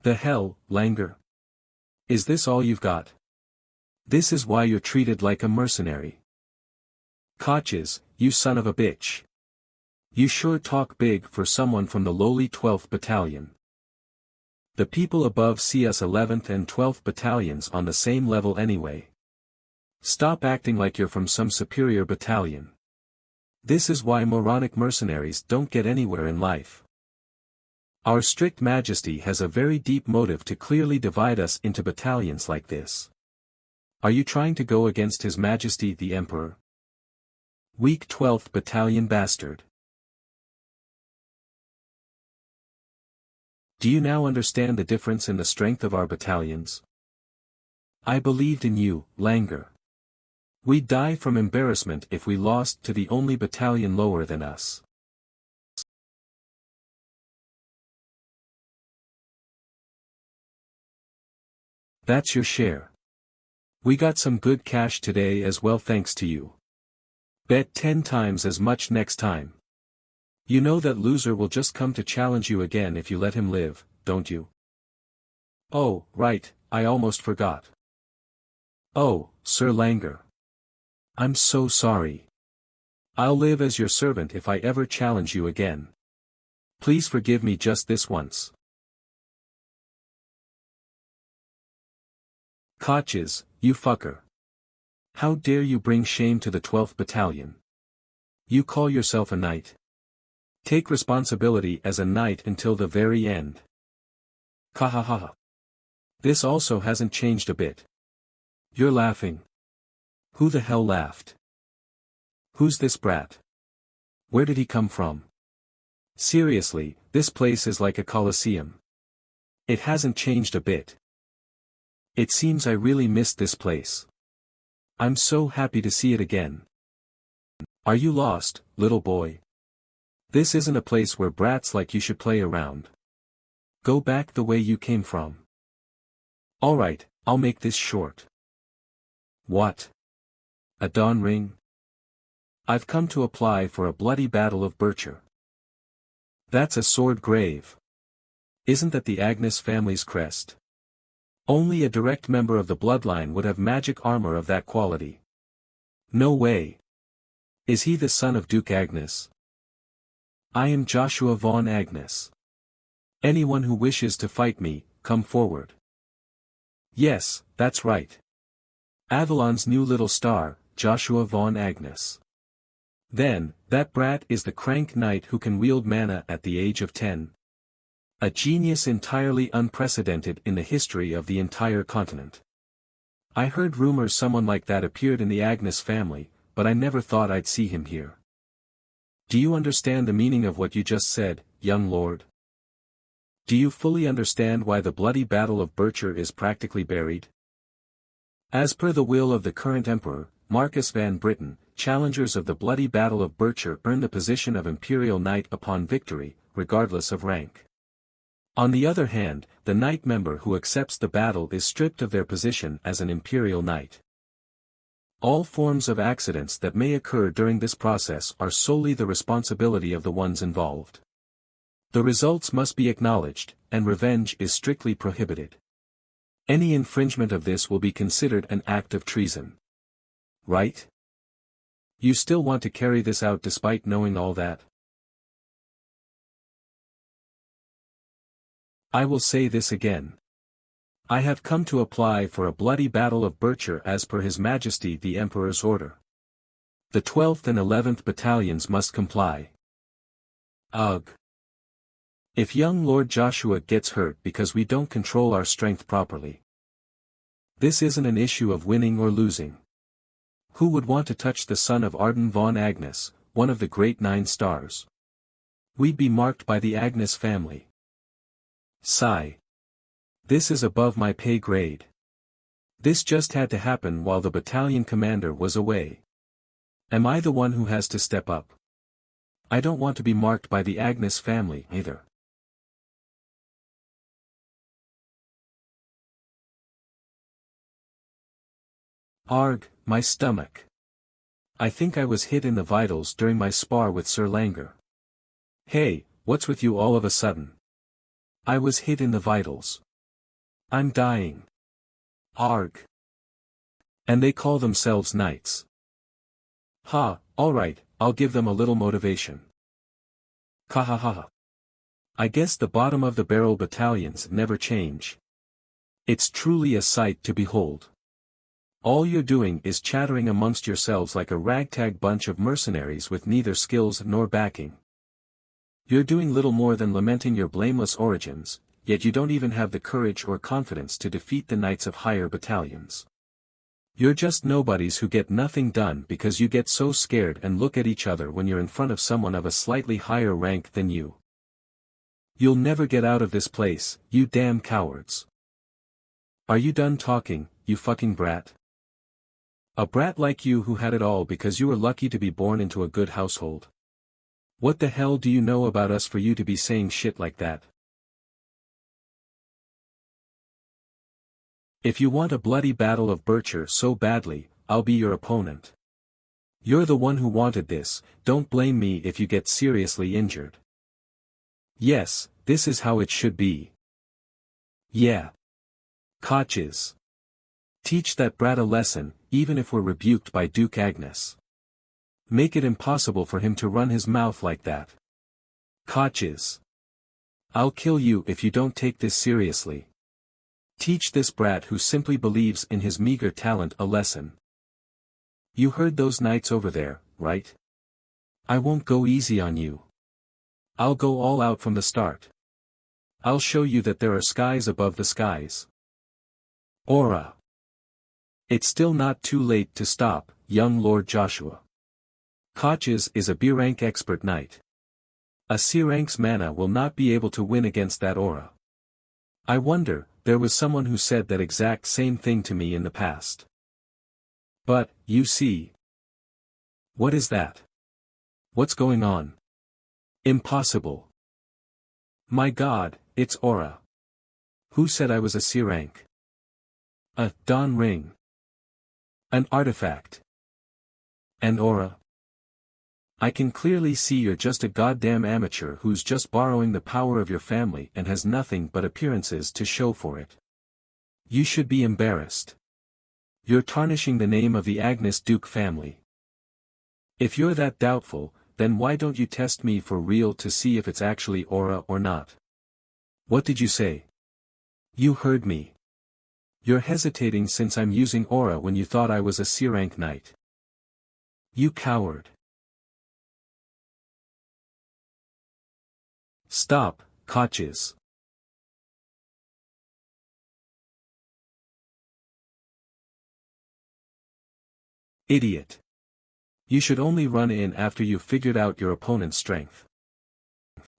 The hell, Langer? Is this all you've got? This is why you're treated like a mercenary. Koches, you son of a bitch. You sure talk big for someone from the lowly 12th Battalion. The people above see us 11th and 12th Battalions on the same level anyway. Stop acting like you're from some superior battalion. This is why moronic mercenaries don't get anywhere in life. Our strict majesty has a very deep motive to clearly divide us into battalions like this. Are you trying to go against His Majesty the Emperor? Weak 12th Battalion bastard. Do you now understand the difference in the strength of our battalions? I believed in you, Langer. We'd die from embarrassment if we lost to the only battalion lower than us. That's your share. We got some good cash today as well thanks to you. Bet 10 times as much next time. You know that loser will just come to challenge you again if you let him live, don't you? Oh, right, I almost forgot. Oh, Sir Langer. I'm so sorry. I'll live as your servant if I ever challenge you again. Please forgive me just this once. Koches, you fucker. How dare you bring shame to the 12th Battalion? You call yourself a knight? Take responsibility as a knight until the very end. Kahaha. This also hasn't changed a bit. You're laughing. Who the hell laughed? Who's this brat? Where did he come from? Seriously, this place is like a coliseum. It hasn't changed a bit. It seems I really missed this place. I'm so happy to see it again. Are you lost, little boy? This isn't a place where brats like you should play around. Go back the way you came from. Alright, I'll make this short. What? A dawn ring? I've come to apply for a bloody battle of Bircher. That's a sword grave. Isn't that the Agnes family's crest? Only a direct member of the bloodline would have magic armor of that quality. No way. Is he the son of Duke Agnes? I am Joshua von Agnes. Anyone who wishes to fight me, come forward. Yes, that's right. Avalon's new little star, Joshua von Agnes. Then, that brat is the crank knight who can wield mana at the age of 10. A genius entirely unprecedented in the history of the entire continent. I heard rumors someone like that appeared in the Agnes family, but I never thought I'd see him here. Do you understand the meaning of what you just said, young lord? Do you fully understand why the bloody battle of Bircher is practically buried? As per the will of the current emperor, Marcus van Britten, challengers of the bloody battle of Bircher earn the position of imperial knight upon victory, regardless of rank. On the other hand, the knight member who accepts the battle is stripped of their position as an imperial knight. All forms of accidents that may occur during this process are solely the responsibility of the ones involved. The results must be acknowledged, and revenge is strictly prohibited. Any infringement of this will be considered an act of treason. Right? You still want to carry this out despite knowing all that? I will say this again. I have come to apply for a bloody battle of Bircher as per His Majesty the Emperor's order. The 12th and 11th Battalions must comply. Ugh. If young Lord Joshua gets hurt because we don't control our strength properly. This isn't an issue of winning or losing. Who would want to touch the son of Arden von Agnes, one of the great 9 stars? We'd be marked by the Agnes family. Sigh. This is above my pay grade. This just had to happen while the battalion commander was away. Am I the one who has to step up? I don't want to be marked by the Agnes family either. Arg, my stomach. I think I was hit in the vitals during my spar with Sir Langer. Hey, what's with you all of a sudden? I was hit in the vitals. I'm dying. Arg. And they call themselves knights. Ha, alright, I'll give them a little motivation. Kahaha. I guess the bottom of the barrel battalions never change. It's truly a sight to behold. All you're doing is chattering amongst yourselves like a ragtag bunch of mercenaries with neither skills nor backing. You're doing little more than lamenting your blameless origins, yet you don't even have the courage or confidence to defeat the knights of higher battalions. You're just nobodies who get nothing done because you get so scared and look at each other when you're in front of someone of a slightly higher rank than you. You'll never get out of this place, you damn cowards. Are you done talking, you fucking brat? A brat like you who had it all because you were lucky to be born into a good household. What the hell do you know about us for you to be saying shit like that? If you want a bloody battle of Bircher so badly, I'll be your opponent. You're the one who wanted this, don't blame me if you get seriously injured. Yes, this is how it should be. Yeah. Koches. Teach that brat a lesson, even if we're rebuked by Duke Agnes. Make it impossible for him to run his mouth like that. Koches. I'll kill you if you don't take this seriously. Teach this brat who simply believes in his meager talent a lesson. You heard those knights over there, right? I won't go easy on you. I'll go all out from the start. I'll show you that there are skies above the skies. Aura. It's still not too late to stop, young Lord Joshua. Koches is a B-rank expert knight. A C-rank's mana will not be able to win against that aura. I wonder, there was someone who said that exact same thing to me in the past. But, you see. What is that? What's going on? Impossible. My God, it's aura. Who said I was a C-rank? A Dawn Ring. An artifact. An aura. I can clearly see you're just a goddamn amateur who's just borrowing the power of your family and has nothing but appearances to show for it. You should be embarrassed. You're tarnishing the name of the Agnes Duke family. If you're that doubtful, then why don't you test me for real to see if it's actually aura or not? What did you say? You heard me. You're hesitating since I'm using aura when you thought I was a C-rank knight. You coward. Stop, Koches. Idiot. You should only run in after you've figured out your opponent's strength.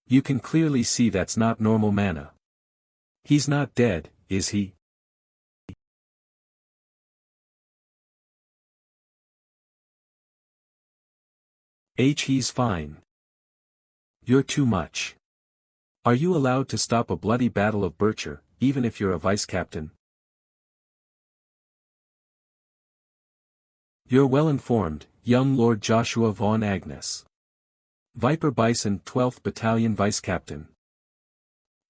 You can clearly see that's not normal mana. He's not dead, is he? He's fine. You're too much. Are you allowed to stop a bloody battle of Bircher, even if you're a vice-captain? You're well informed, young Lord Joshua von Agnes. Viper Bison 12th Battalion Vice-Captain.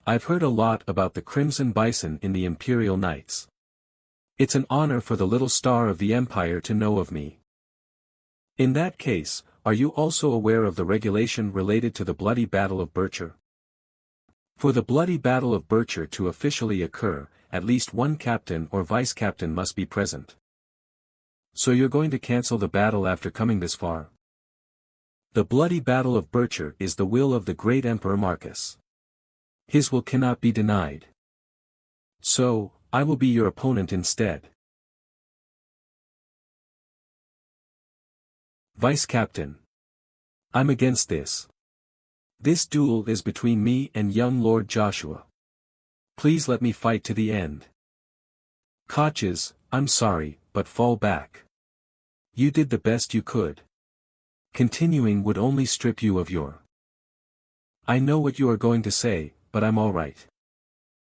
I've heard a lot about the Crimson Bison in the Imperial Knights. It's an honor for the little star of the Empire to know of me. In that case, are you also aware of the regulation related to the bloody Battle of Bircher? For the bloody Battle of Bircher to officially occur, at least one captain or vice-captain must be present. So you're going to cancel the battle after coming this far? The bloody Battle of Bircher is the will of the great Emperor Marcus. His will cannot be denied. So, I will be your opponent instead. Vice-Captain. I'm against this. This duel is between me and young Lord Joshua. Please let me fight to the end. Koches, I'm sorry, but fall back. You did the best you could. Continuing would only strip you of your. I know what you are going to say, but I'm alright.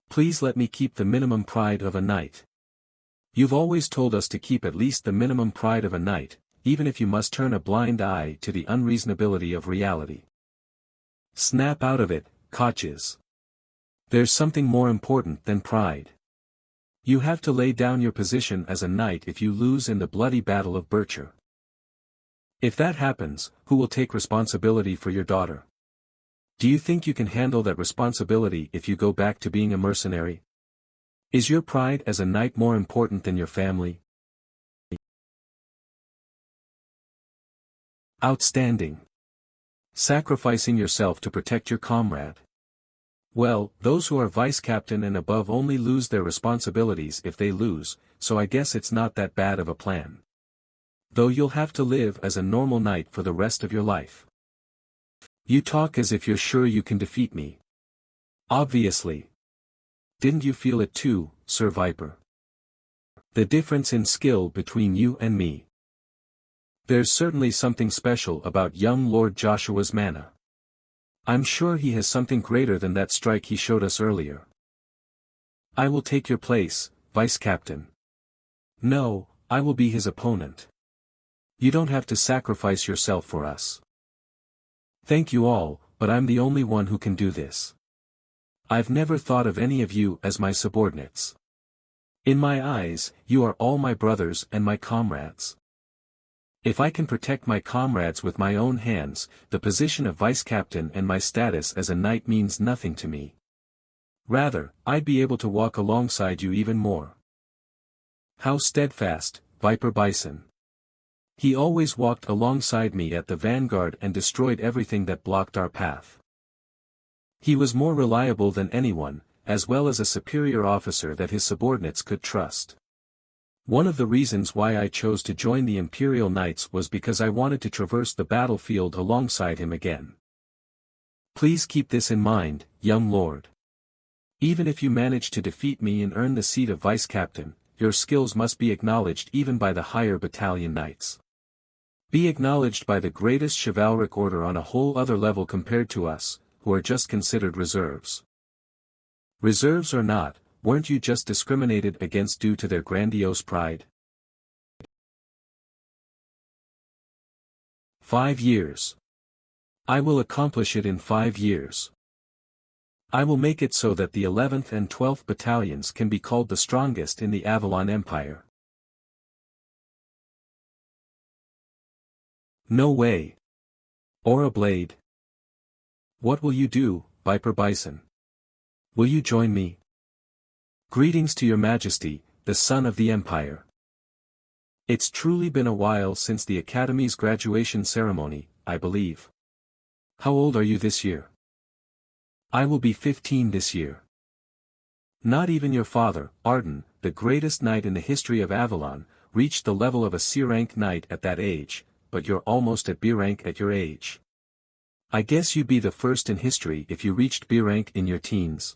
Please let me keep the minimum pride of a knight. You've always told us to keep at least the minimum pride of a knight, even if you must turn a blind eye to the unreasonability of reality. Snap out of it, Koches. There's something more important than pride. You have to lay down your position as a knight if you lose in the bloody Battle of Bircher. If that happens, who will take responsibility for your daughter? Do you think you can handle that responsibility if you go back to being a mercenary? Is your pride as a knight more important than your family? Outstanding. Sacrificing yourself to protect your comrade. Well, those who are vice captain and above only lose their responsibilities if they lose, so I guess it's not that bad of a plan. Though you'll have to live as a normal knight for the rest of your life. You talk as if you're sure you can defeat me. Obviously. Didn't you feel it too, Sir Viper? The difference in skill between you and me. There's certainly something special about young Lord Joshua's mana. I'm sure he has something greater than that strike he showed us earlier. I will take your place, Vice Captain. No, I will be his opponent. You don't have to sacrifice yourself for us. Thank you all, but I'm the only one who can do this. I've never thought of any of you as my subordinates. In my eyes, you are all my brothers and my comrades. If I can protect my comrades with my own hands, the position of vice captain and my status as a knight means nothing to me. Rather, I'd be able to walk alongside you even more. How steadfast, Viper Bison. He always walked alongside me at the vanguard and destroyed everything that blocked our path. He was more reliable than anyone, as well as a superior officer that his subordinates could trust. One of the reasons why I chose to join the Imperial Knights was because I wanted to traverse the battlefield alongside him again. Please keep this in mind, young lord. Even if you manage to defeat me and earn the seat of vice captain, your skills must be acknowledged even by the higher battalion knights. Be acknowledged by the greatest chivalric order on a whole other level compared to us, who are just considered reserves. Reserves or not, weren't you just discriminated against due to their grandiose pride? 5 years. I will accomplish it in 5 years. I will make it so that the 11th and 12th battalions can be called the strongest in the Avalon Empire. No way. Or a blade. What will you do, Viper Bison? Will you join me? Greetings to your majesty, the son of the empire. It's truly been a while since the Academy's graduation ceremony, I believe. How old are you this year? I will be 15 this year. Not even your father, Arden, the greatest knight in the history of Avalon, reached the level of a C-rank knight at that age, but you're almost at B-rank at your age. I guess you'd be the first in history if you reached B-rank in your teens.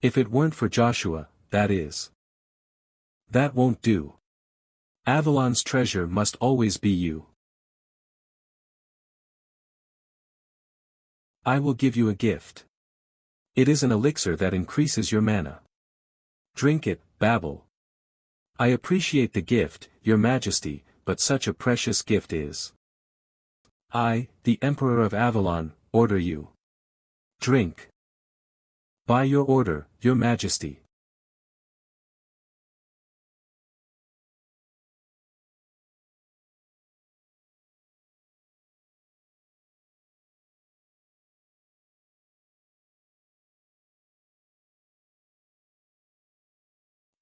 If it weren't for Joshua, that is. That won't do. Avalon's treasure must always be you. I will give you a gift. It is an elixir that increases your mana. Drink it, Babel. I appreciate the gift, your majesty, but such a precious gift is. I, the Emperor of Avalon, order you. Drink. By your order, your majesty.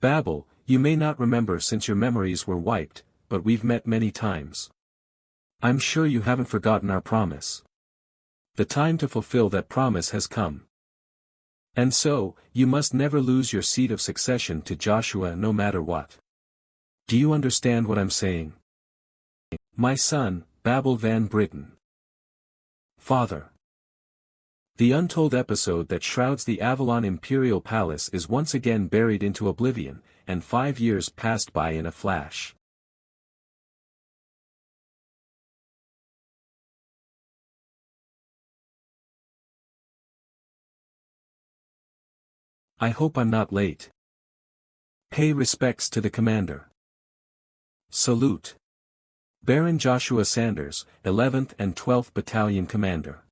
Babel, you may not remember since your memories were wiped, but we've met many times. I'm sure you haven't forgotten our promise. The time to fulfill that promise has come. And so, you must never lose your seat of succession to Joshua no matter what. Do you understand what I'm saying? My son, Babel Van Britten. Father. The untold episode that shrouds the Avalon Imperial Palace is once again buried into oblivion, and 5 years passed by in a flash. I hope I'm not late. Pay respects to the commander. Salute. Baron Joshua Sanders, 11th and 12th Battalion Commander.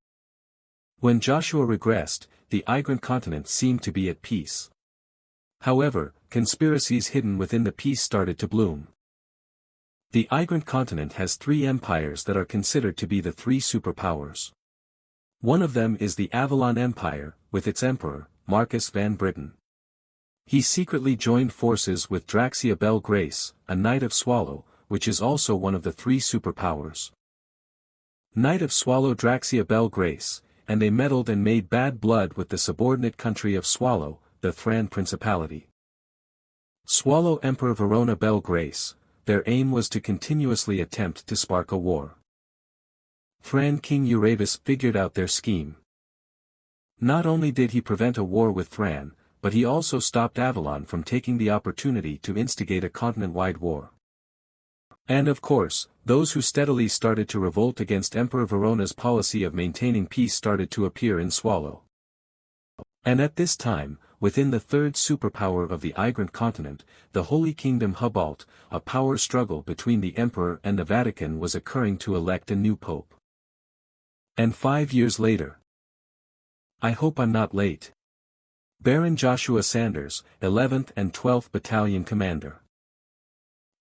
When Joshua regressed, the Igrant continent seemed to be at peace. However, conspiracies hidden within the peace started to bloom. The Igrant continent has three empires that are considered to be the three superpowers. One of them is the Avalon Empire, with its emperor, Marcus van Britten. He secretly joined forces with Draxia Bel Grace, a Knight of Swallow, which is also one of the three superpowers. Knight of Swallow Draxia Bel Grace, and they meddled and made bad blood with the subordinate country of Swallow, the Thran Principality. Swallow Emperor Verona Bel Grace, their aim was to continuously attempt to spark a war. Thran King Euravis figured out their scheme. Not only did he prevent a war with Thran, but he also stopped Avalon from taking the opportunity to instigate a continent-wide war. And of course, those who steadily started to revolt against Emperor Verona's policy of maintaining peace started to appear in Swallow. And at this time, within the third superpower of the Igrant continent, the Holy Kingdom Hubalt, a power struggle between the Emperor and the Vatican was occurring to elect a new pope. And 5 years later. I hope I'm not late. Baron Joshua Sanders, 11th and 12th Battalion Commander.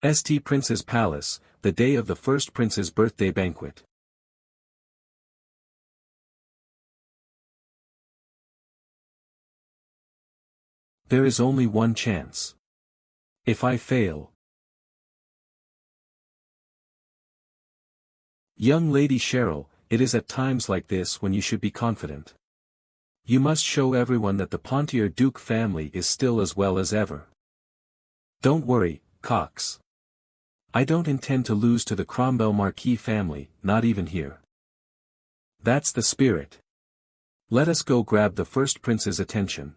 St. Prince's Palace, the day of the first prince's birthday banquet. There is only one chance. If I fail. Young Lady Cheryl, it is at times like this when you should be confident. You must show everyone that the Pontier Duke family is still as well as ever. Don't worry, Cox. I don't intend to lose to the Cromwell Marquis family, not even here. That's the spirit. Let us go grab the first prince's attention.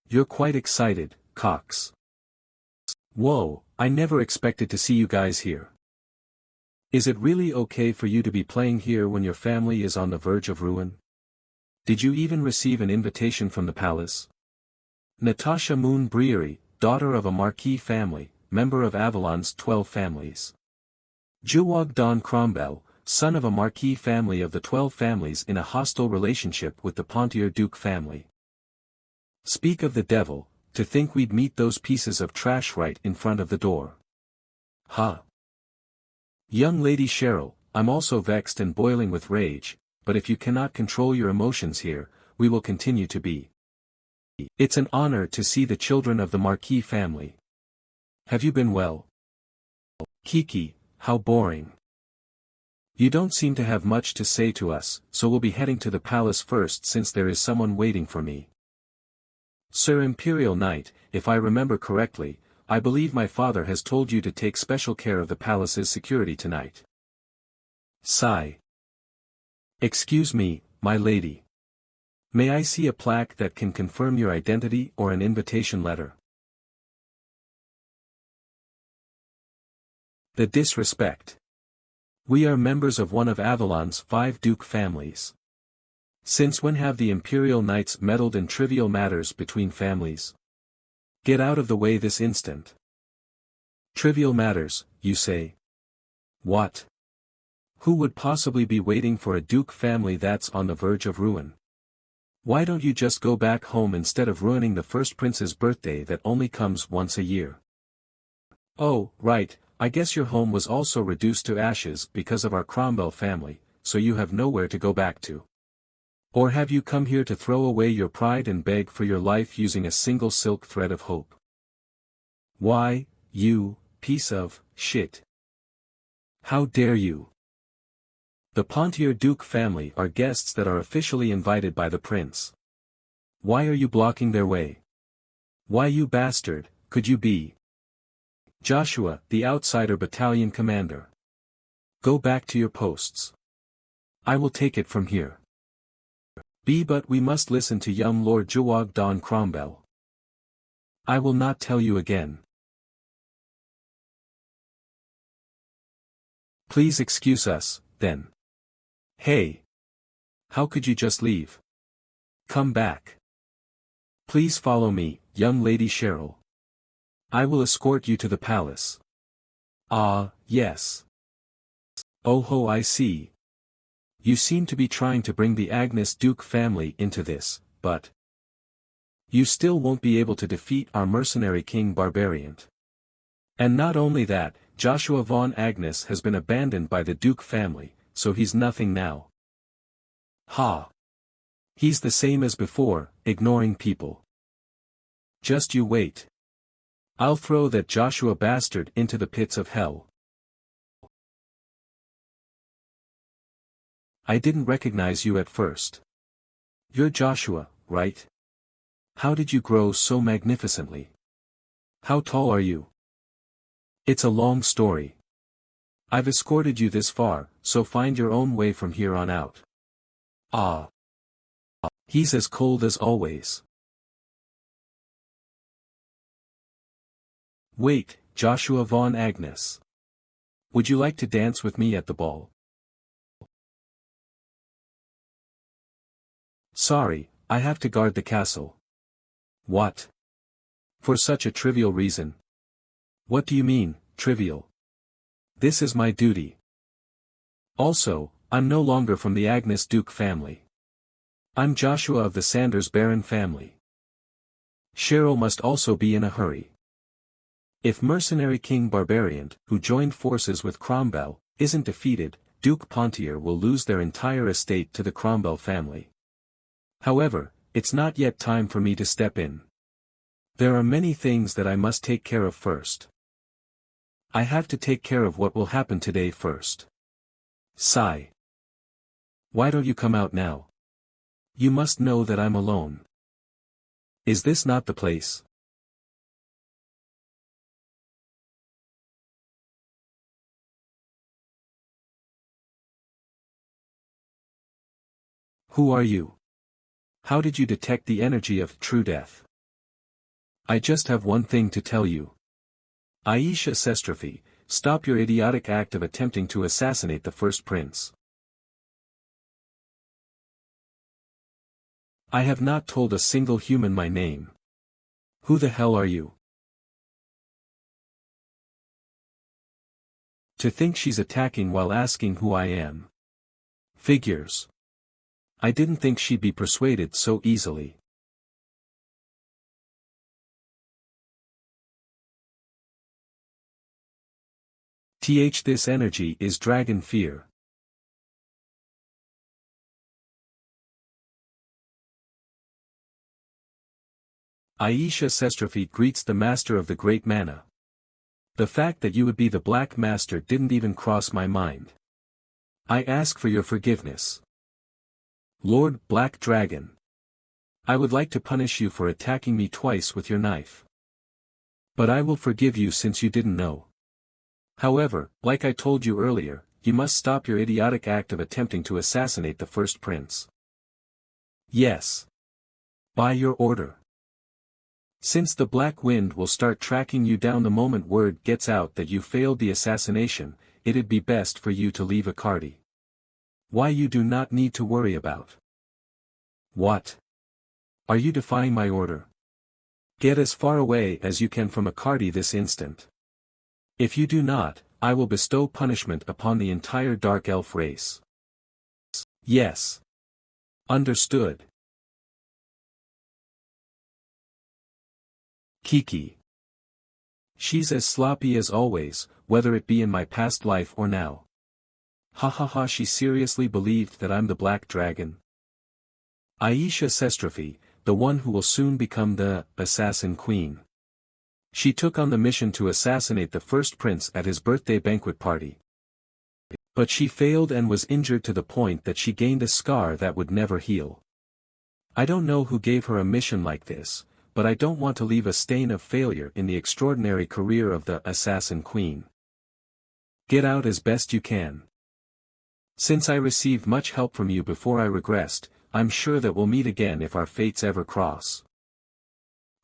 You're quite excited, Cox. Whoa, I never expected to see you guys here. Is it really okay for you to be playing here when your family is on the verge of ruin? Did you even receive an invitation from the palace? Natasha Moon Breery, daughter of a Marquis family, member of Avalon's 12 families. Juwag Don Cromwell, son of a Marquis family of the 12 families in a hostile relationship with the Pontier Duke family. Speak of the devil, to think we'd meet those pieces of trash right in front of the door. Huh. Young Lady Cheryl, I'm also vexed and boiling with rage, but if you cannot control your emotions here, we will continue to be. It's an honor to see the children of the Marquis family. Have you been well? Kiki, how boring. You don't seem to have much to say to us, so we'll be heading to the palace first since there is someone waiting for me. Sir Imperial Knight, if I remember correctly, I believe my father has told you to take special care of the palace's security tonight. Sigh. Excuse me, my lady. May I see a plaque that can confirm your identity or an invitation letter? The disrespect. We are members of one of Avalon's 5 Duke families. Since when have the Imperial Knights meddled in trivial matters between families? Get out of the way this instant. Trivial matters, you say? What? Who would possibly be waiting for a Duke family that's on the verge of ruin? Why don't you just go back home instead of ruining the first prince's birthday that only comes once a year? Oh, right, I guess your home was also reduced to ashes because of our Cromwell family, so you have nowhere to go back to. Or have you come here to throw away your pride and beg for your life using a single silk thread of hope? Why, you piece of shit. How dare you? The Pontier Duke family are guests that are officially invited by the prince. Why are you blocking their way? Why, you bastard, could you be? Joshua, the outsider battalion commander. Go back to your posts. I will take it from here. But we must listen to young Lord Juwag Don Cromwell. I will not tell you again. Please excuse us, then. Hey! How could you just leave? Come back. Please follow me, young Lady Cheryl. I will escort you to the palace. Ah, yes. Oh ho, I see. You seem to be trying to bring the Agnes Duke family into this, but You still won't be able to defeat our mercenary king Barbarian. And not only that, Joshua von Agnes has been abandoned by the Duke family, so he's nothing now. Ha! He's the same as before, ignoring people. Just you wait. I'll throw that Joshua bastard into the pits of hell. I didn't recognize you at first. You're Joshua, right? How did you grow so magnificently? How tall are you? It's a long story. I've escorted you this far, so find your own way from here on out. Ah. He's as cold as always. Wait, Joshua von Agnes. Would you like to dance with me at the ball? Sorry, I have to guard the castle. What? For such a trivial reason. What do you mean, trivial? This is my duty. Also, I'm no longer from the Agnes Duke family. I'm Joshua of the Sanders Baron family. Cheryl must also be in a hurry. If mercenary King Barbarian, who joined forces with Cromwell, isn't defeated, Duke Pontier will lose their entire estate to the Cromwell family. However, it's not yet time for me to step in. There are many things that I must take care of first. I have to take care of what will happen today first. Sigh. Why don't you come out now? You must know that I'm alone. Is this not the place? Who are you? How did you detect the energy of true death? I just have one thing to tell you. Aisha Sestrophy, stop your idiotic act of attempting to assassinate the first prince. I have not told a single human my name. Who the hell are you? To think she's attacking while asking who I am. Figures. I didn't think she'd be persuaded so easily. This energy is dragon fear. Aisha Sestrophy greets the master of the great mana. The fact that you would be the Black Master didn't even cross my mind. I ask for your forgiveness. Lord Black Dragon. I would like to punish you for attacking me twice with your knife. But I will forgive you since you didn't know. However, like I told you earlier, you must stop your idiotic act of attempting to assassinate the first prince. Yes. By your order. Since the Black Wind will start tracking you down the moment word gets out that you failed the assassination, it'd be best for you to leave Akardi. Why you do not need to worry about. What? Are you defying my order? Get as far away as you can from Akardi this instant. If you do not, I will bestow punishment upon the entire Dark Elf race. Yes. Understood. Kiki. She's as sloppy as always, whether it be in my past life or now. Ha ha ha, she seriously believed that I'm the Black Dragon. Aisha Sestrophy, the one who will soon become the Assassin Queen. She took on the mission to assassinate the first prince at his birthday banquet party. But she failed and was injured to the point that she gained a scar that would never heal. I don't know who gave her a mission like this, but I don't want to leave a stain of failure in the extraordinary career of the Assassin Queen. Get out as best you can. Since I received much help from you before I regressed, I'm sure that we'll meet again if our fates ever cross.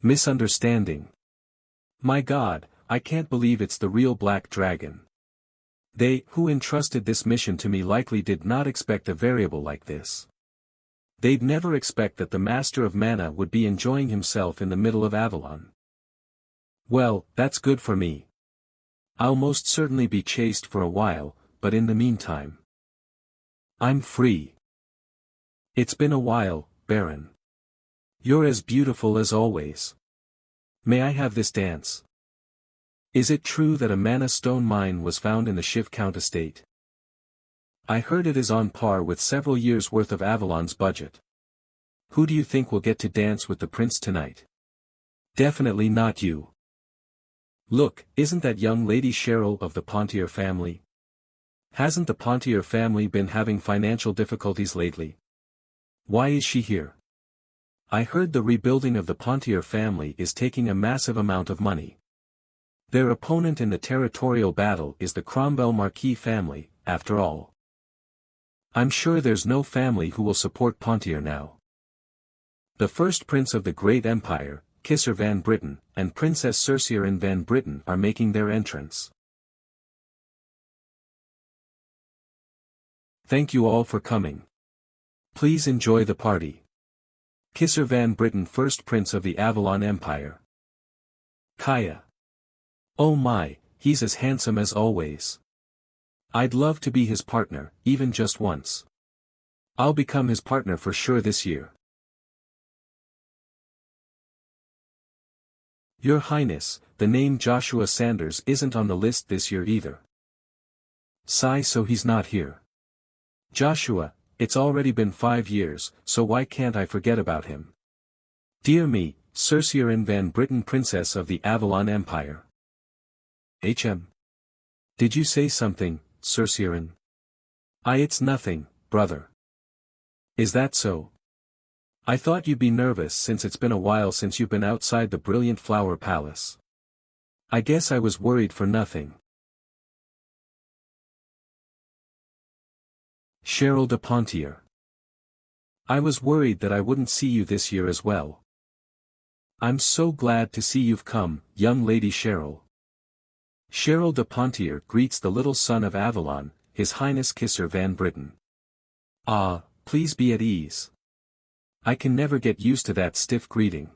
Misunderstanding. My God, I can't believe it's the real Black Dragon. They, who entrusted this mission to me likely did not expect a variable like this. They'd never expect that the Master of Mana would be enjoying himself in the middle of Avalon. Well, that's good for me. I'll most certainly be chased for a while, but in the meantime, I'm free. It's been a while, Baron. You're as beautiful as always. May I have this dance? Is it true that a mana stone mine was found in the Shiv Count estate? I heard it is on par with several years' worth of Avalon's budget. Who do you think will get to dance with the prince tonight? Definitely not you. Look, isn't that young Lady Cheryl of the Pontier family? Hasn't the Pontier family been having financial difficulties lately? Why is she here? I heard the rebuilding of the Pontier family is taking a massive amount of money. Their opponent in the territorial battle is the Cromwell Marquis family, after all. I'm sure there's no family who will support Pontier now. The first prince of the great empire, Kisser van Britten, and Princess Cerceirin van Britten are making their entrance. Thank you all for coming. Please enjoy the party. Kisser van Britten, first prince of the Avalon Empire. Kaya. Oh my, he's as handsome as always. I'd love to be his partner, even just once. I'll become his partner for sure this year. Your Highness, the name Joshua Sanders isn't on the list this year either. Sigh, so he's not here. Joshua, it's already been 5 years, so why can't I forget about him? Dear me, Cerceirin van Britten, Princess of the Avalon Empire. Did you say something, Cerceirin? It's nothing, brother. Is that so? I thought you'd be nervous since it's been a while since you've been outside the brilliant flower palace. I guess I was worried for nothing. Cheryl de Pontier. I was worried that I wouldn't see you this year as well. I'm so glad to see you've come, young Lady Cheryl. Cheryl de Pontier greets the little son of Avalon, His Highness Kisser van Britten. Ah, please be at ease. I can never get used to that stiff greeting.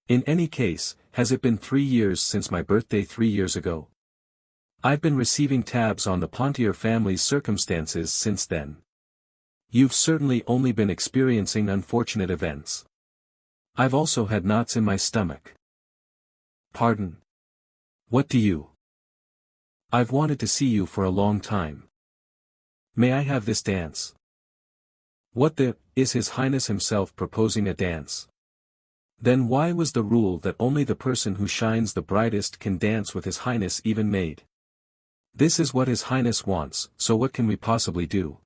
In any case, has it been 3 years since my birthday 3 years ago? I've been receiving tabs on the Pontier family's circumstances since then. You've certainly only been experiencing unfortunate events. I've also had knots in my stomach. Pardon? What do you? I've wanted to see you for a long time. May I have this dance? What the, is His Highness himself proposing a dance? Then why was the rule that only the person who shines the brightest can dance with His Highness even made? This is what His Highness wants, so what can we possibly do?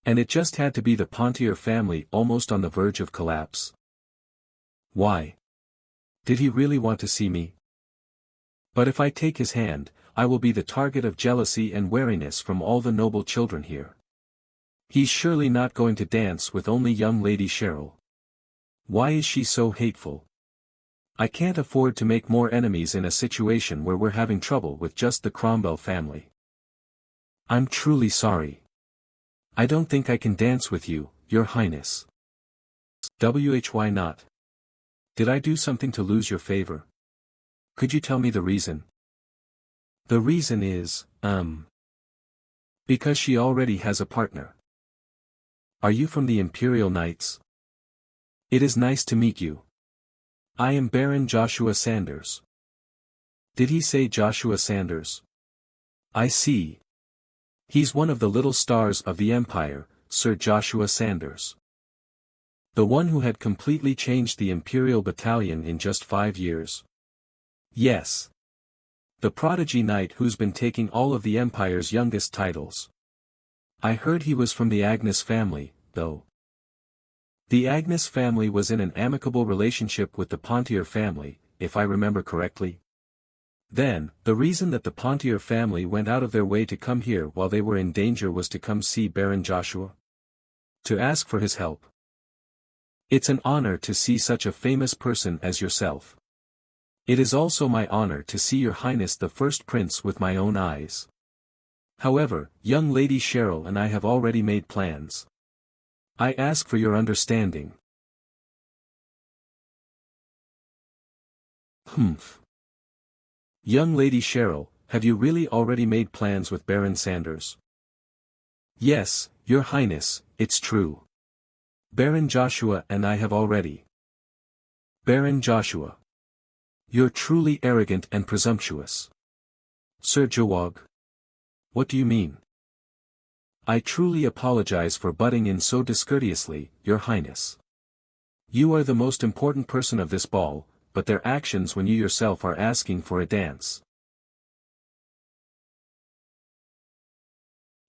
And it just had to be the Pontier family almost on the verge of collapse. Why? Did he really want to see me? But if I take his hand, I will be the target of jealousy and wariness from all the noble children here. He's surely not going to dance with only young Lady Cheryl. Why is she so hateful? I can't afford to make more enemies in a situation where we're having trouble with just the Cromwell family. I'm truly sorry. I don't think I can dance with you, Your Highness. Why not? Did I do something to lose your favor? Could you tell me the reason? The reason is, because she already has a partner. Are you from the Imperial Knights? It is nice to meet you. I am Baron Joshua Sanders. Did he say Joshua Sanders? I see. He's one of the little stars of the Empire, Sir Joshua Sanders. The one who had completely changed the Imperial Battalion in just 5 years. Yes. The prodigy knight who's been taking all of the Empire's youngest titles. I heard he was from the Agnes family, though. The Agnes family was in an amicable relationship with the Pontier family, if I remember correctly. Then, the reason that the Pontier family went out of their way to come here while they were in danger was to come see Baron Joshua? To ask for his help. It's an honor to see such a famous person as yourself. It is also my honor to see Your Highness the First Prince with my own eyes. However, young Lady Cheryl and I have already made plans. I ask for your understanding. Young Lady Cheryl, have you really already made plans with Baron Sanders? Yes, Your Highness, it's true. Baron Joshua and I have already. Baron Joshua. You're truly arrogant and presumptuous. Sir Jawag. What do you mean? I truly apologize for butting in so discourteously, Your Highness. You are the most important person of this ball, but their actions when you yourself are asking for a dance.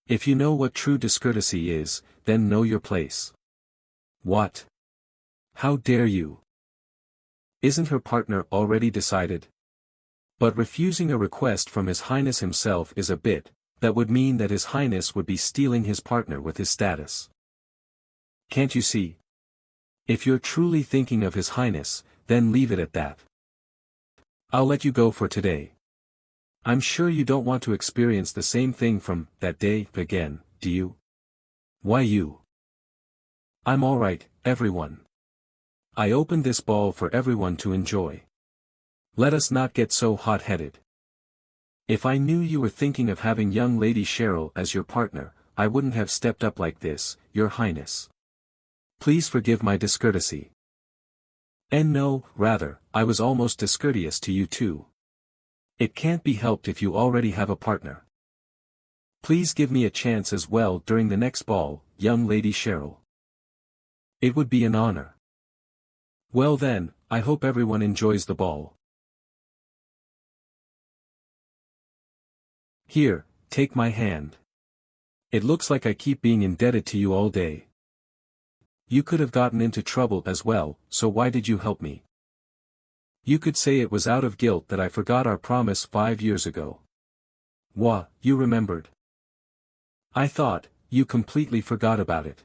If you know what true discourtesy is, then know your place. What? How dare you? Isn't her partner already decided? But refusing a request from His Highness himself is a bit, that would mean that His Highness would be stealing his partner with his status. Can't you see? If you're truly thinking of His Highness, then leave it at that. I'll let you go for today. I'm sure you don't want to experience the same thing from that day again, do you? Why you? I'm alright, everyone. I opened this ball for everyone to enjoy. Let us not get so hot-headed. If I knew you were thinking of having young Lady Cheryl as your partner, I wouldn't have stepped up like this, Your Highness. Please forgive my discourtesy. And no, rather, I was almost discourteous to you too. It can't be helped if you already have a partner. Please give me a chance as well during the next ball, young Lady Cheryl. It would be an honor. Well then, I hope everyone enjoys the ball. Here, take my hand. It looks like I keep being indebted to you all day. You could have gotten into trouble as well, so why did you help me? You could say it was out of guilt that I forgot our promise 5 years ago. Wah, you remembered. I thought, you completely forgot about it.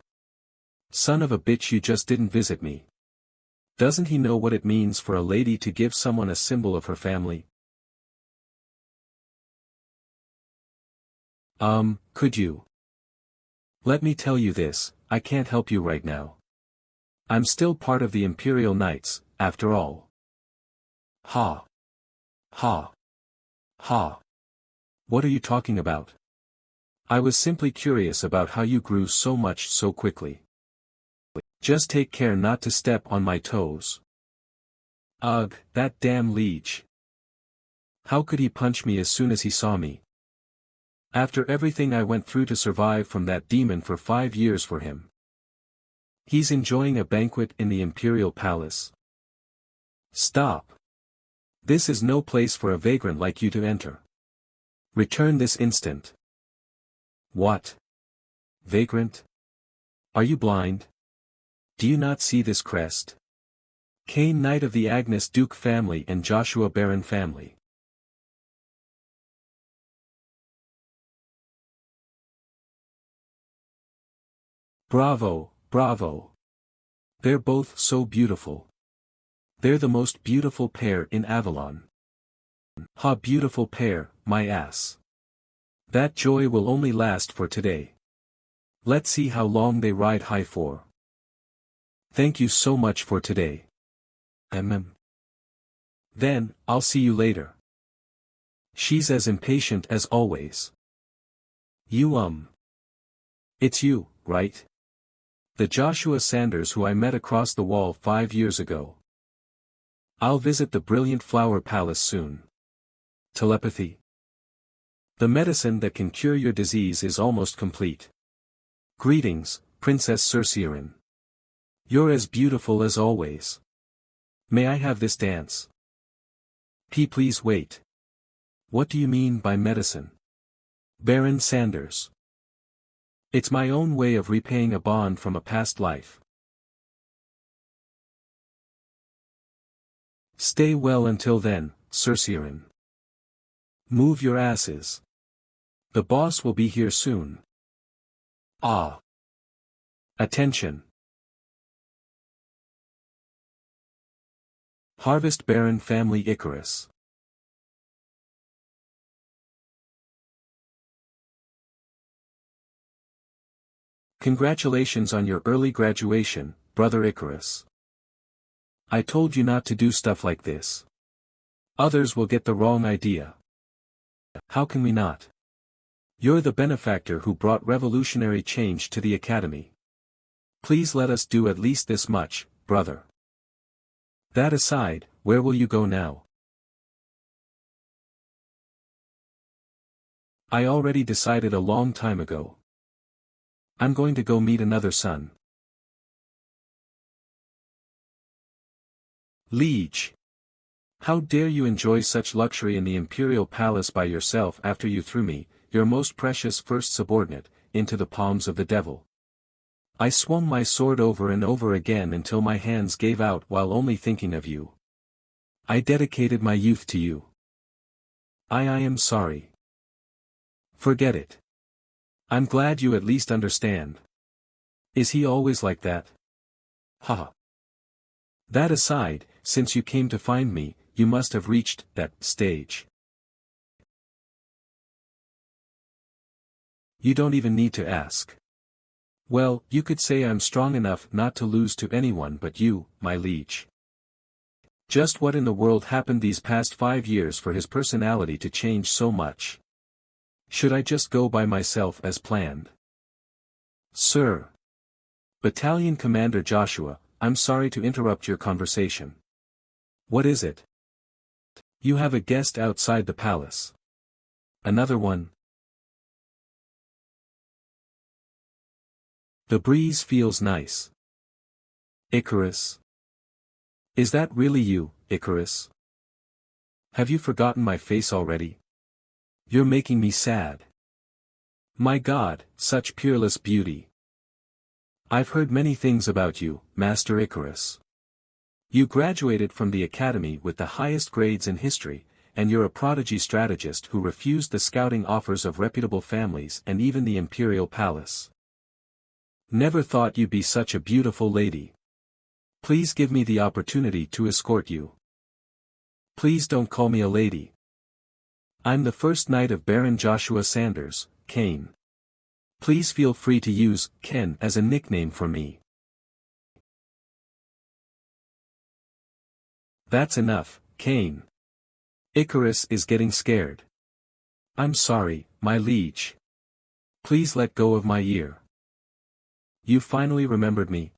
Son of a bitch, you just didn't visit me. Doesn't he know what it means for a lady to give someone a symbol of her family? Could you? Let me tell you this, I can't help you right now. I'm still part of the Imperial Knights, after all. Ha. Ha. Ha. What are you talking about? I was simply curious about how you grew so much so quickly. Just take care not to step on my toes. Ugh, that damn leech. How could he punch me as soon as he saw me? After everything I went through to survive from that demon for 5 years for him. He's enjoying a banquet in the Imperial Palace. Stop. This is no place for a vagrant like you to enter. Return this instant. What? Vagrant? Are you blind? Do you not see this crest? Cain Knight of the Agnes Duke family and Joshua Baron family. Bravo, bravo. They're both so beautiful. They're the most beautiful pair in Avalon. Ha, beautiful pair, my ass. That joy will only last for today. Let's see how long they ride high for. Thank you so much for today. Then, I'll see you later. She's as impatient as always. You It's you, right? The Joshua Sanders who I met across the wall 5 years ago. I'll visit the brilliant flower palace soon. Telepathy. The medicine that can cure your disease is almost complete. Greetings, Princess Cerceirin. You're as beautiful as always. May I have this dance? Please wait. What do you mean by medicine? Baron Sanders. It's my own way of repaying a bond from a past life. Stay well until then, Cerceirin. Move your asses. The boss will be here soon. Ah. Attention. Harvest Baron Family Icarus. Congratulations on your early graduation, Brother Icarus. I told you not to do stuff like this. Others will get the wrong idea. How can we not? You're the benefactor who brought revolutionary change to the Academy. Please let us do at least this much, brother. That aside, where will you go now? I already decided a long time ago. I'm going to go meet another son. Liege. How dare you enjoy such luxury in the imperial palace by yourself after you threw me, your most precious first subordinate, into the palms of the devil. I swung my sword over and over again until my hands gave out while only thinking of you. I dedicated my youth to you. I am sorry. Forget it. I'm glad you at least understand. Is he always like that? Haha. That aside, since you came to find me, you must have reached that stage. You don't even need to ask. Well, you could say I'm strong enough not to lose to anyone but you, my liege. Just what in the world happened these past 5 years for his personality to change so much? Should I just go by myself as planned? Sir. Battalion Commander Joshua, I'm sorry to interrupt your conversation. What is it? You have a guest outside the palace. Another one? The breeze feels nice. Icarus. Is that really you, Icarus? Have you forgotten my face already? You're making me sad. My God, such peerless beauty. I've heard many things about you, Master Icarus. You graduated from the academy with the highest grades in history, and you're a prodigy strategist who refused the scouting offers of reputable families and even the imperial palace. Never thought you'd be such a beautiful lady. Please give me the opportunity to escort you. Please don't call me a lady. I'm the first knight of Baron Joshua Sanders, Kane. Please feel free to use Ken as a nickname for me. That's enough, Kane. Icarus is getting scared. I'm sorry, my liege. Please let go of my ear. You finally remembered me.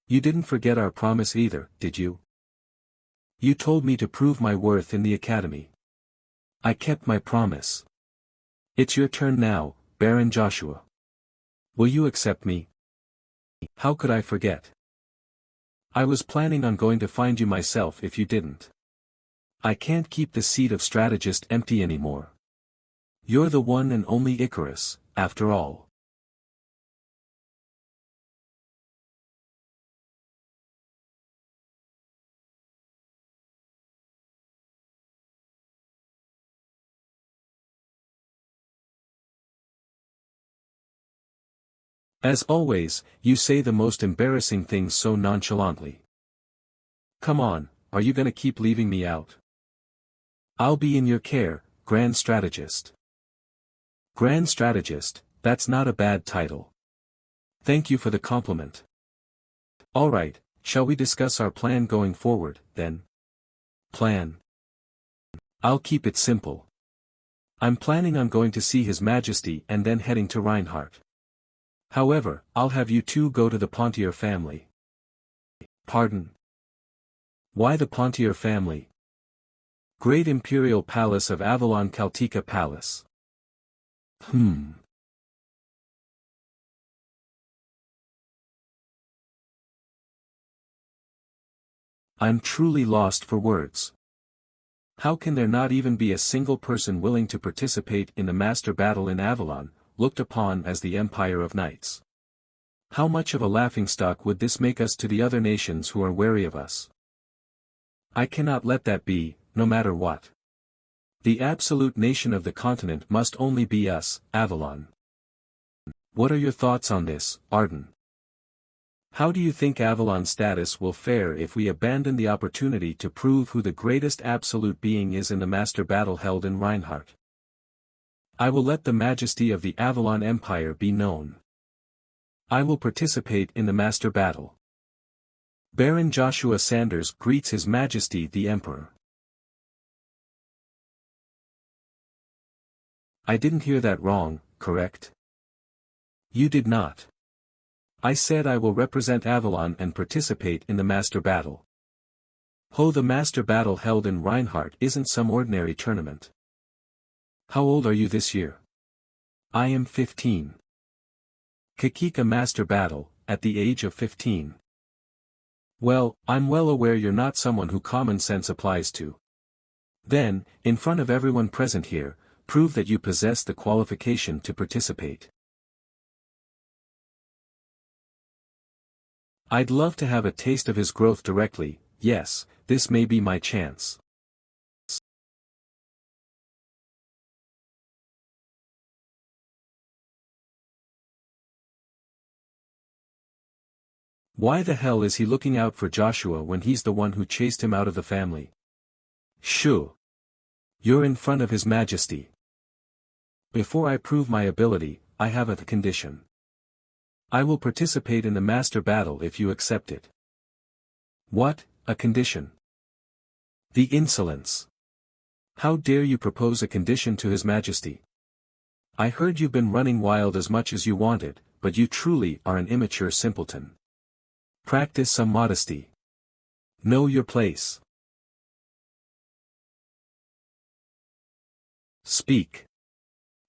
You didn't forget our promise either, did you? You told me to prove my worth in the academy. I kept my promise. It's your turn now, Baron Joshua. Will you accept me? How could I forget? I was planning on going to find you myself if you didn't. I can't keep the seat of strategist empty anymore. You're the one and only Icarus, after all. As always, you say the most embarrassing things so nonchalantly. Come on, are you gonna keep leaving me out? I'll be in your care, Grand Strategist. Grand Strategist, that's not a bad title. Thank you for the compliment. Alright, shall we discuss our plan going forward, then? Plan. I'll keep it simple. I'm planning on going to see His Majesty and then heading to Reinhardt. However, I'll have you two go to the Pontier family. Pardon? Why the Pontier family? Great Imperial Palace of Avalon Caltica Palace. I'm truly lost for words. How can there not even be a single person willing to participate in the master battle in Avalon, looked upon as the Empire of Knights? How much of a laughingstock would this make us to the other nations who are wary of us? I cannot let that be, no matter what. The absolute nation of the continent must only be us, Avalon. What are your thoughts on this, Arden? How do you think Avalon's status will fare if we abandon the opportunity to prove who the greatest absolute being is in the master battle held in Reinhardt? I will let the majesty of the Avalon Empire be known. I will participate in the master battle. Baron Joshua Sanders greets His Majesty the Emperor. I didn't hear that wrong, correct? You did not. I said I will represent Avalon and participate in the Master Battle. Ho, the Master Battle held in Reinhardt isn't some ordinary tournament. How old are you this year? I am 15. Kakika Master Battle, at the age of 15. Well, I'm well aware you're not someone who common sense applies to. Then, in front of everyone present here, prove that you possess the qualification to participate. I'd love to have a taste of his growth directly. Yes, this may be my chance. Why the hell is he looking out for Joshua when he's the one who chased him out of the family? Shoo. You're in front of His Majesty. Before I prove my ability, I have a condition. I will participate in the Master Battle if you accept it. What, a condition? The insolence. How dare you propose a condition to His Majesty? I heard you've been running wild as much as you wanted, but you truly are an immature simpleton. Practice some modesty. Know your place. Speak.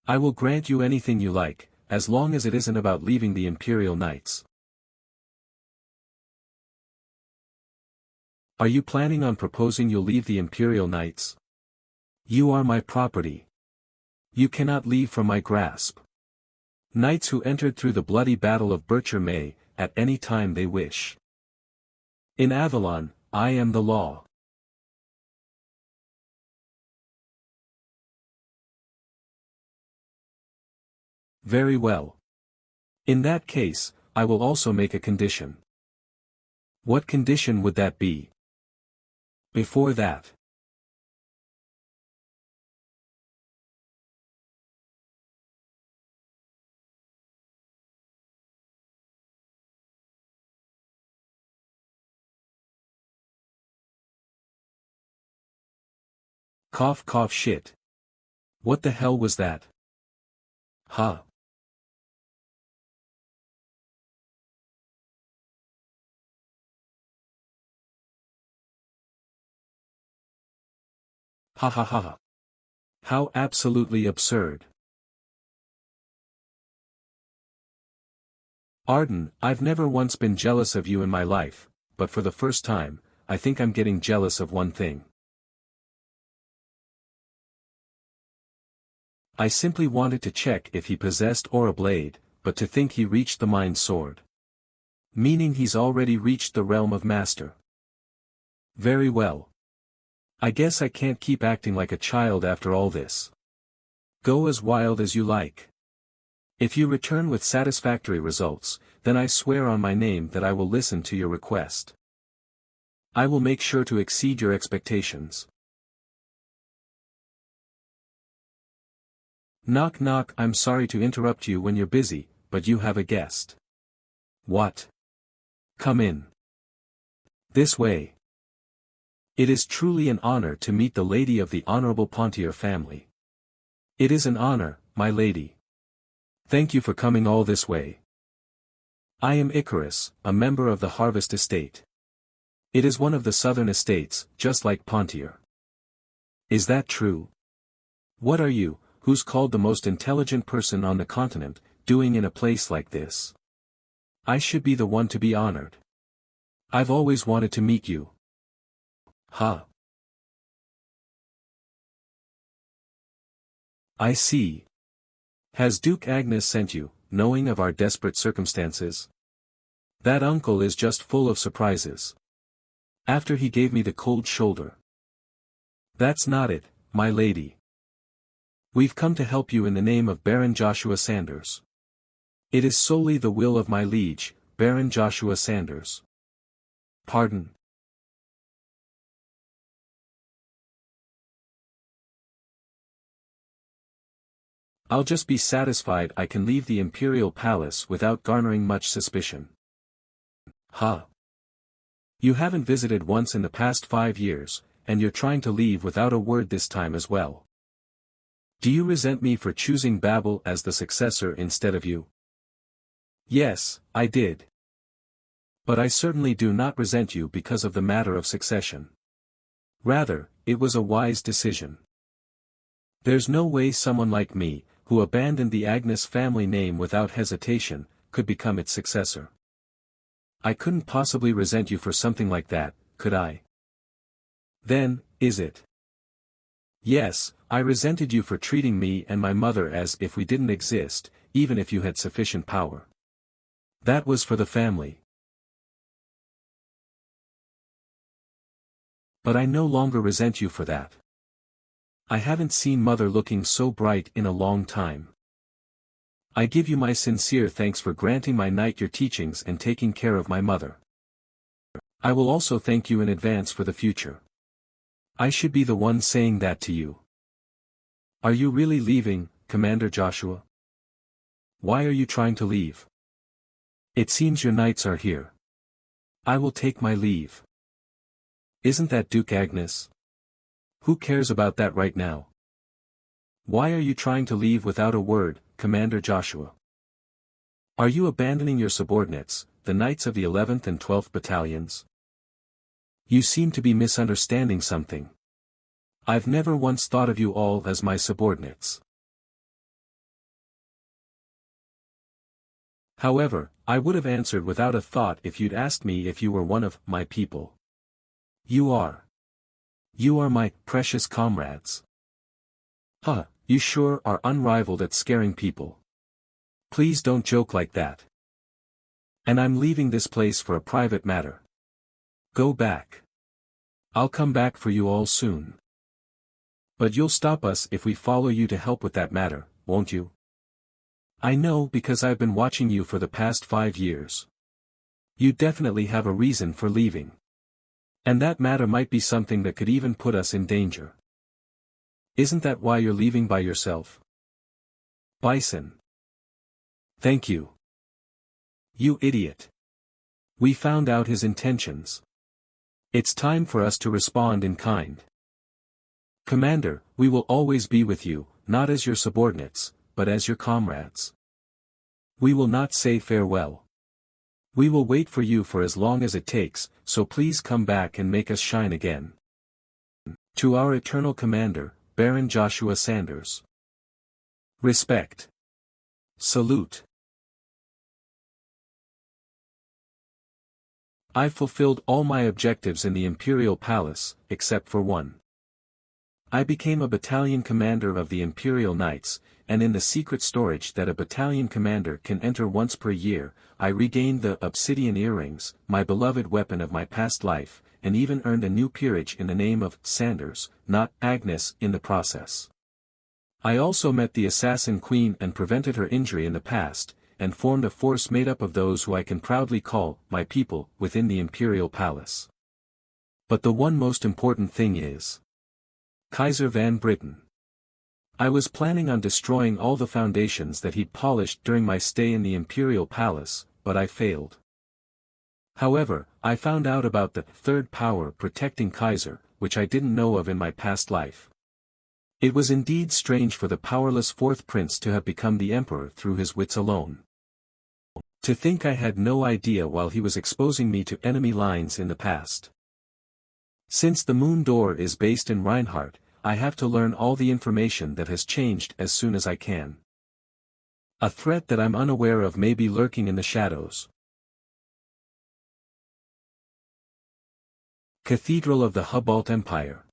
I will grant you anything you like, as long as it isn't about leaving the Imperial Knights. Are you planning on proposing you'll leave the Imperial Knights? You are my property. You cannot leave from my grasp. Knights who entered through the bloody battle of Bircher may, at any time they wish. In Avalon, I am the law. Very well. In that case, I will also make a condition. What condition would that be? Before that. Cough cough shit. What the hell was that? Huh. Ha ha ha ha. How absolutely absurd. Arden, I've never once been jealous of you in my life, but for the first time, I think I'm getting jealous of one thing. I simply wanted to check if he possessed Aura Blade, but to think he reached the Mind Sword. Meaning he's already reached the realm of Master. Very well. I guess I can't keep acting like a child after all this. Go as wild as you like. If you return with satisfactory results, then I swear on my name that I will listen to your request. I will make sure to exceed your expectations. Knock knock, I'm sorry to interrupt you when you're busy, but you have a guest. What? Come in. This way. It is truly an honor to meet the lady of the Honorable Pontier family. It is an honor, my lady. Thank you for coming all this way. I am Icarus, a member of the Harvest Estate. It is one of the southern estates, just like Pontier. Is that true? What are you, who's called the most intelligent person on the continent, doing in a place like this? I should be the one to be honored. I've always wanted to meet you. Huh. I see. Has Duke Agnes sent you, knowing of our desperate circumstances? That uncle is just full of surprises. After he gave me the cold shoulder. That's not it, my lady. We've come to help you in the name of Baron Joshua Sanders. It is solely the will of my liege, Baron Joshua Sanders. Pardon? I'll just be satisfied I can leave the Imperial Palace without garnering much suspicion. Huh. You haven't visited once in the past 5 years, and you're trying to leave without a word this time as well. Do you resent me for choosing Babel as the successor instead of you? Yes, I did. But I certainly do not resent you because of the matter of succession. Rather, it was a wise decision. There's no way someone like me, who abandoned the Agnes family name without hesitation, could become its successor. I couldn't possibly resent you for something like that, could I? Then, is it? Yes, I resented you for treating me and my mother as if we didn't exist, even if you had sufficient power. That was for the family. But I no longer resent you for that. I haven't seen Mother looking so bright in a long time. I give you my sincere thanks for granting my knight your teachings and taking care of my mother. I will also thank you in advance for the future. I should be the one saying that to you. Are you really leaving, Commander Joshua? Why are you trying to leave? It seems your knights are here. I will take my leave. Isn't that Duke Agnes? Who cares about that right now? Why are you trying to leave without a word, Commander Joshua? Are you abandoning your subordinates, the knights of the 11th and 12th battalions? You seem to be misunderstanding something. I've never once thought of you all as my subordinates. However, I would have answered without a thought if you'd asked me if you were one of my people. You are. You are my precious comrades. Huh, you sure are unrivaled at scaring people. Please don't joke like that. And I'm leaving this place for a private matter. Go back. I'll come back for you all soon. But you'll stop us if we follow you to help with that matter, won't you? I know because I've been watching you for the past 5 years. You definitely have a reason for leaving. And that matter might be something that could even put us in danger. Isn't that why you're leaving by yourself? Bison. Thank you. You idiot. We found out his intentions. It's time for us to respond in kind. Commander, we will always be with you, not as your subordinates, but as your comrades. We will not say farewell. We will wait for you for as long as it takes, so please come back and make us shine again. To our eternal commander, Baron Joshua Sanders. Respect. Salute. I've fulfilled all my objectives in the Imperial Palace, except for one. I became a battalion commander of the Imperial Knights, and in the secret storage that a battalion commander can enter once per year, I regained the obsidian earrings, my beloved weapon of my past life, and even earned a new peerage in the name of Sanders, not Agnes, in the process. I also met the Assassin Queen and prevented her injury in the past, and formed a force made up of those who I can proudly call my people within the Imperial Palace. But the one most important thing is Kaiser van Britten. I was planning on destroying all the foundations that he'd polished during my stay in the Imperial Palace, but I failed. However, I found out about the third power protecting Kaiser, which I didn't know of in my past life. It was indeed strange for the powerless fourth prince to have become the emperor through his wits alone. To think I had no idea while he was exposing me to enemy lines in the past. Since the Moon Door is based in Reinhardt, I have to learn all the information that has changed as soon as I can. A threat that I'm unaware of may be lurking in the shadows. Cathedral of the Hubalt Empire.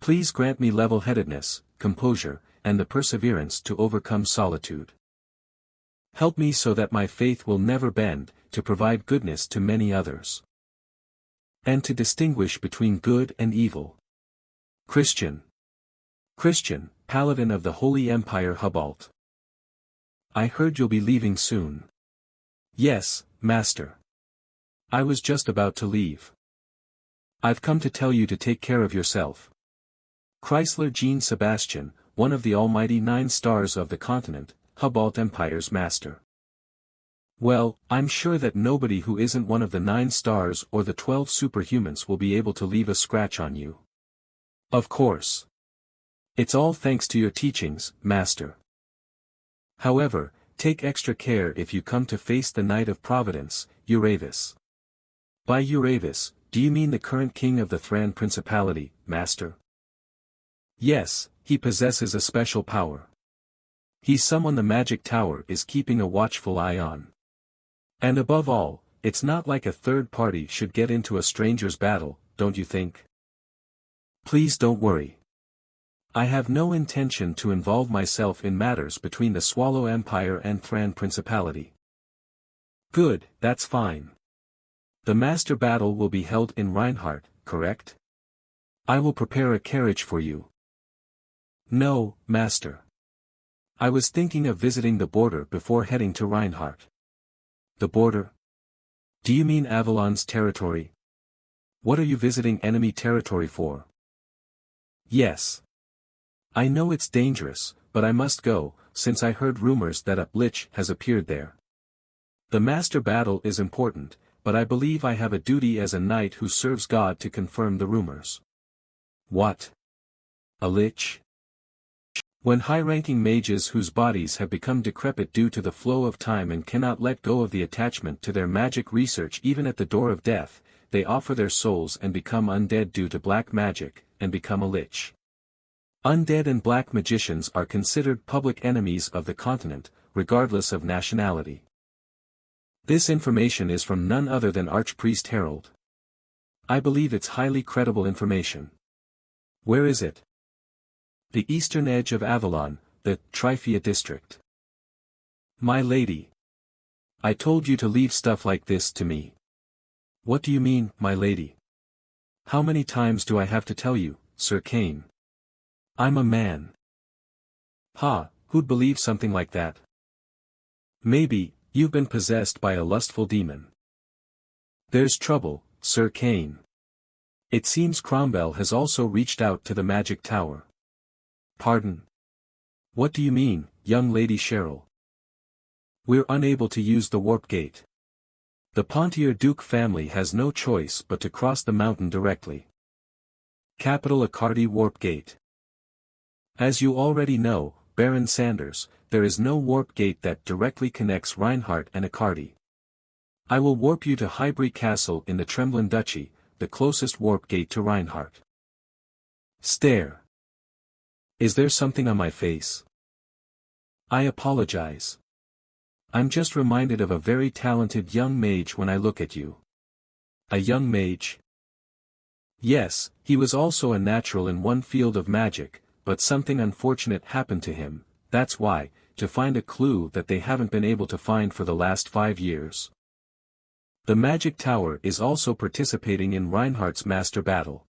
Please grant me level-headedness, composure, and the perseverance to overcome solitude. Help me so that my faith will never bend, to provide goodness to many others. And to distinguish between good and evil. Christian, Paladin of the Holy Empire Hubalt. I heard you'll be leaving soon. Yes, Master. I was just about to leave. I've come to tell you to take care of yourself. Chrysler Jean Sebastian, one of the almighty 9 stars of the continent, Hubalt Empire's master. Well, I'm sure that nobody who isn't one of the 9 stars or the 12 superhumans will be able to leave a scratch on you. Of course. It's all thanks to your teachings, Master. However, Take extra care if you come to face the Knight of Providence, Uravis. By Uravis, do you mean the current king of the Thran Principality, Master? Yes, he possesses a special power. He's someone the Magic Tower is keeping a watchful eye on. And above all, it's not like a third party should get into a stranger's battle, don't you think? Please don't worry. I have no intention to involve myself in matters between the Swallow Empire and Thran Principality. Good, that's fine. The master battle will be held in Reinhardt, correct? I will prepare a carriage for you. No, Master. I was thinking of visiting the border before heading to Reinhardt. The border? Do you mean Avalon's territory? What are you visiting enemy territory for? Yes. I know it's dangerous, but I must go, since I heard rumors that a lich has appeared there. The master battle is important, but I believe I have a duty as a knight who serves God to confirm the rumors. What? A lich? When high-ranking mages whose bodies have become decrepit due to the flow of time and cannot let go of the attachment to their magic research even at the door of death, they offer their souls and become undead due to black magic, and become a lich. Undead and black magicians are considered public enemies of the continent, regardless of nationality. This information is from none other than Archpriest Harold. I believe it's highly credible information. Where is it? The eastern edge of Avalon, the Tryphia district. My lady. I told you to leave stuff like this to me. What do you mean, my lady? How many times do I have to tell you, Sir Kane? I'm a man. Ha, who'd believe something like that? Maybe, you've been possessed by a lustful demon. There's trouble, Sir Kane. It seems Cromwell has also reached out to the Magic Tower. Pardon? What do you mean, young Lady Cheryl? We're unable to use the warp gate. The Pontier Duke family has no choice but to cross the mountain directly. Capital Accardi Warp Gate. As you already know, Baron Sanders, there is no warp gate that directly connects Reinhardt and Accardi. I will warp you to Highbury Castle in the Tremblin Duchy, the closest warp gate to Reinhardt. Stare. Is there something on my face? I apologize. I'm just reminded of a very talented young mage when I look at you. A young mage? Yes, he was also a natural in one field of magic, but something unfortunate happened to him, that's why, to find a clue that they haven't been able to find for the last 5 years. The Magic Tower is also participating in Reinhardt's master battle.